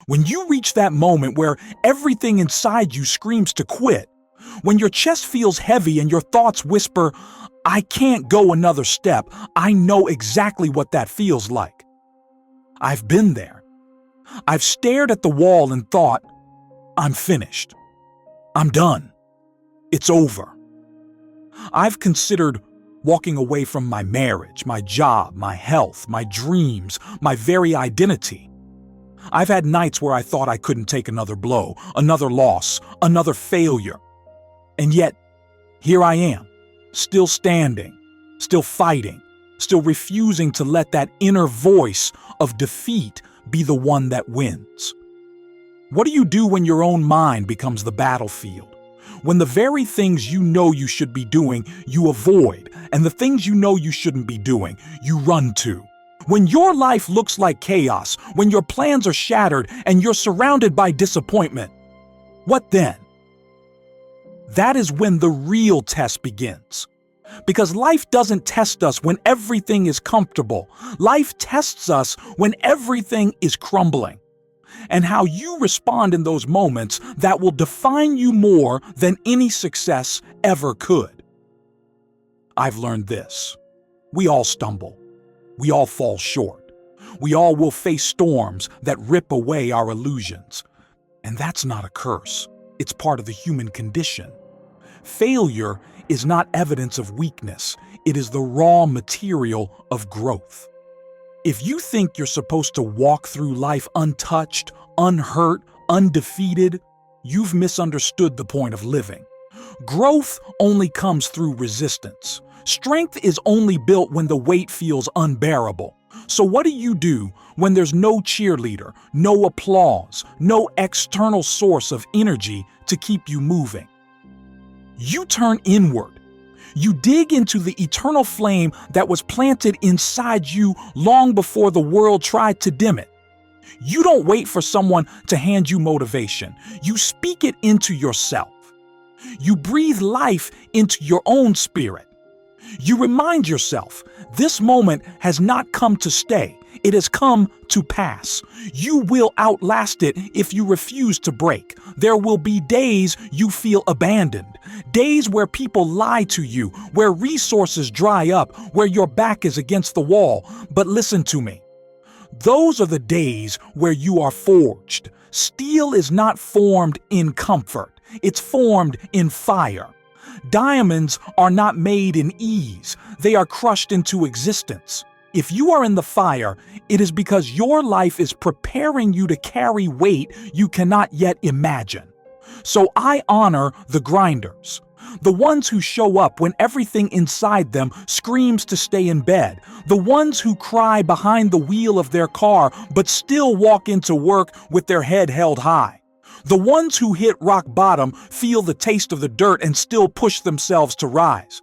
When you reach that moment where everything inside you screams to quit, when your chest feels heavy and your thoughts whisper, "I can't go another step," I know exactly what that feels like. I've been there. I've stared at the wall and thought, "I'm finished. I'm done. It's over." I've considered walking away from my marriage, my job, my health, my dreams, my very identity. I've had nights where I thought I couldn't take another blow, another loss, another failure. And yet, here I am, still standing, still fighting, still refusing to let that inner voice of defeat be the one that wins. What do you do when your own mind becomes the battlefield? When the very things you know you should be doing, you avoid, and the things you know you shouldn't be doing, you run to. When your life looks like chaos, when your plans are shattered and you're surrounded by disappointment, what then? That is when the real test begins. Because life doesn't test us when everything is comfortable. Life tests us when everything is crumbling. And how you respond in those moments, that will define you more than any success ever could. I've learned this. We all stumble. We all fall short. We all will face storms that rip away our illusions. And that's not a curse. It's part of the human condition. Failure is not evidence of weakness. It is the raw material of growth. If you think you're supposed to walk through life untouched, unhurt, undefeated, you've misunderstood the point of living. Growth only comes through resistance. Strength is only built when the weight feels unbearable. So what do when there's no cheerleader, no applause, no external source of energy to keep you moving? You turn inward. You dig into the eternal flame that was planted inside you long before the world tried to dim it. You don't wait for someone to hand you motivation. You speak it into yourself. You breathe life into your own spirit. You remind yourself, this moment has not come to stay. It has come to pass. You will outlast it if you refuse to break. There will be days you feel abandoned, days where people lie to you, where resources dry up, where your back is against the wall. But listen to me. Those are the days where you are forged. Steel is not formed in comfort. It's formed in fire. Diamonds are not made in ease. They are crushed into existence. If you are in the fire, it is because your life is preparing you to carry weight you cannot yet imagine. So I honor the grinders, the ones who show up when everything inside them screams to stay in bed, the ones who cry behind the wheel of their car but still walk into work with their head held high. The ones who hit rock bottom, feel the taste of the dirt, and still push themselves to rise.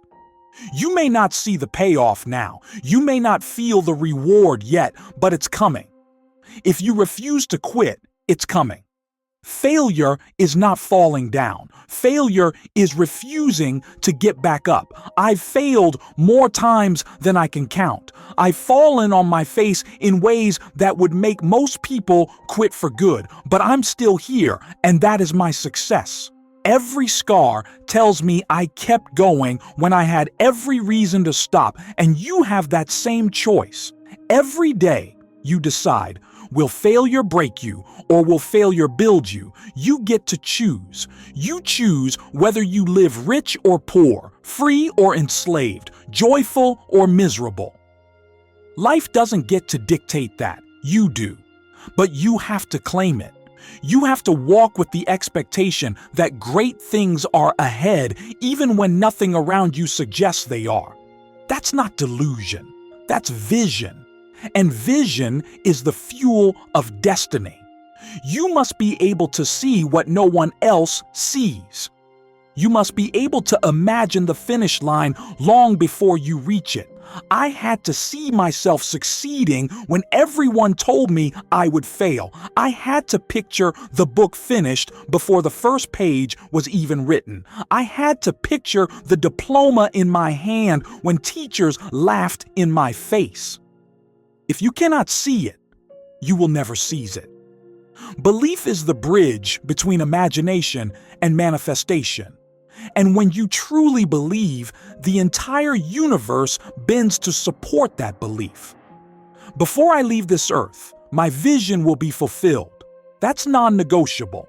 You may not see the payoff now. You may not feel the reward yet, but it's coming. If you refuse to quit, it's coming. Failure is not falling down. Failure is refusing to get back up. I've failed more times than I can count. I've fallen on my face in ways that would make most people quit for good, but I'm still here, and that is my success. Every scar tells me I kept going when I had every reason to stop, and you have that same choice. Every day you decide, will failure break you or will failure build you? You get to choose. You choose whether you live rich or poor, free or enslaved, joyful or miserable. Life doesn't get to dictate that. You do. But you have to claim it. You have to walk with the expectation that great things are ahead even when nothing around you suggests they are. That's not delusion. That's vision. And vision is the fuel of destiny. You must be able to see what no one else sees. You must be able to imagine the finish line long before you reach it. I had to see myself succeeding when everyone told me I would fail. I had to picture the book finished before the first page was even written. I had to picture the diploma in my hand when teachers laughed in my face. If you cannot see it, you will never seize it. Belief is the bridge between imagination and manifestation. And when you truly believe, the entire universe bends to support that belief. Before I leave this earth, my vision will be fulfilled. That's non-negotiable.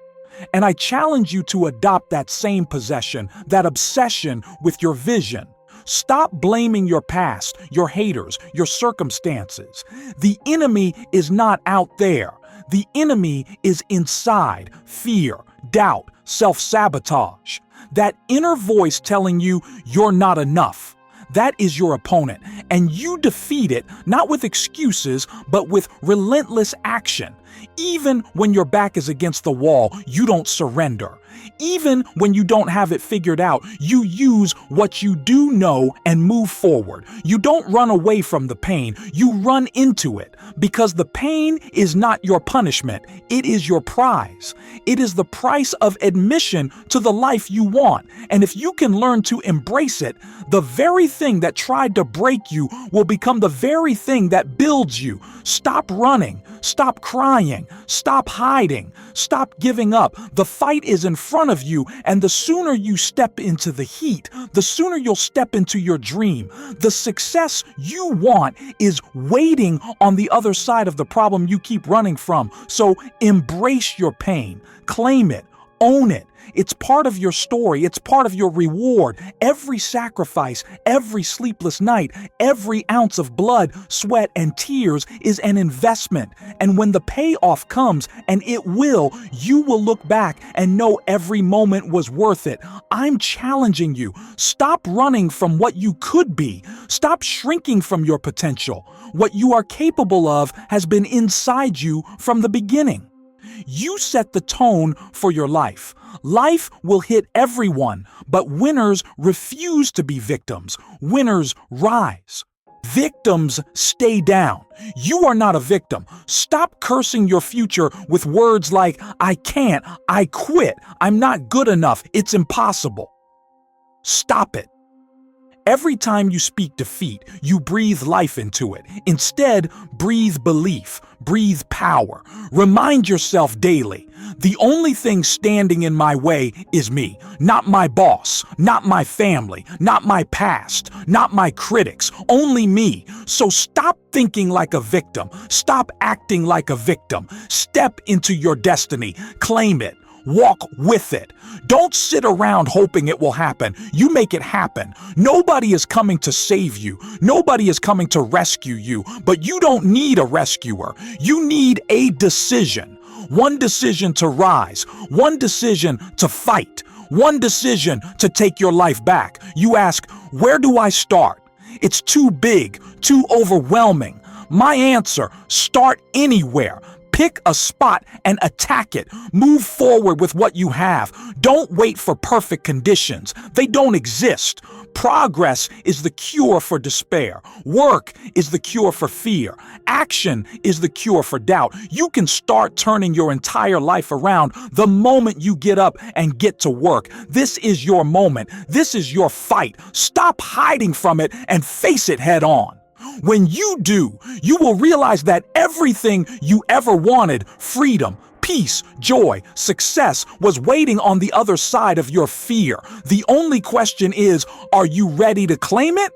And I challenge you to adopt that same possession, that obsession with your vision. Stop blaming your past, your haters, your circumstances. The enemy is not out there. The enemy is inside. Fear, doubt, self-sabotage. That inner voice telling you you're not enough. That is your opponent, and you defeat it not with excuses, but with relentless action. Even when your back is against the wall, you don't surrender. Even when you don't have it figured out, you use what you do know and move forward. You don't run away from the pain, you run into it, because the pain is not your punishment, it is your prize. It is the price of admission to the life you want, and if you can learn to embrace it, the very thing that tried to break you will become the very thing that builds you. Stop running, stop crying, stop hiding, stop giving up. The fight is in front of you, and the sooner you step into the heat, the sooner you'll step into your dream. The success you want is waiting on the other side of the problem you keep running from. So embrace your pain, claim it, own it. It's part of your story. It's part of your reward. Every sacrifice, every sleepless night, every ounce of blood, sweat, and tears is an investment. And when the payoff comes, and it will, you will look back and know every moment was worth it. I'm challenging you. Stop running from what you could be. Stop shrinking from your potential. What you are capable of has been inside you from the beginning. You set the tone for your life. Life will hit everyone, but winners refuse to be victims. Winners rise. Victims stay down. You are not a victim. Stop cursing your future with words like, I can't, I quit, I'm not good enough, it's impossible. Stop it. Every time you speak defeat, you breathe life into it. Instead, breathe belief, breathe power. Remind yourself daily, the only thing standing in my way is me, not my boss, not my family, not my past, not my critics, only me. So stop thinking like a victim. Stop acting like a victim. Step into your destiny. Claim it. Walk with it. Don't sit around hoping it will happen. You make it happen. Nobody is coming to save you. Nobody is coming to rescue you. But you don't need a rescuer. You need a decision. One decision to rise. One decision to fight. One decision to take your life back. You ask, where do I start? It's too big, too overwhelming. My answer, start anywhere. Pick a spot and attack it. Move forward with what you have. Don't wait for perfect conditions. They don't exist. Progress is the cure for despair. Work is the cure for fear. Action is the cure for doubt. You can start turning your entire life around the moment you get up and get to work. This is your moment. This is your fight. Stop hiding from it and face it head on. When you do, you will realize that everything you ever wanted, freedom, peace, joy, success, was waiting on the other side of your fear. The only question is, are you ready to claim it?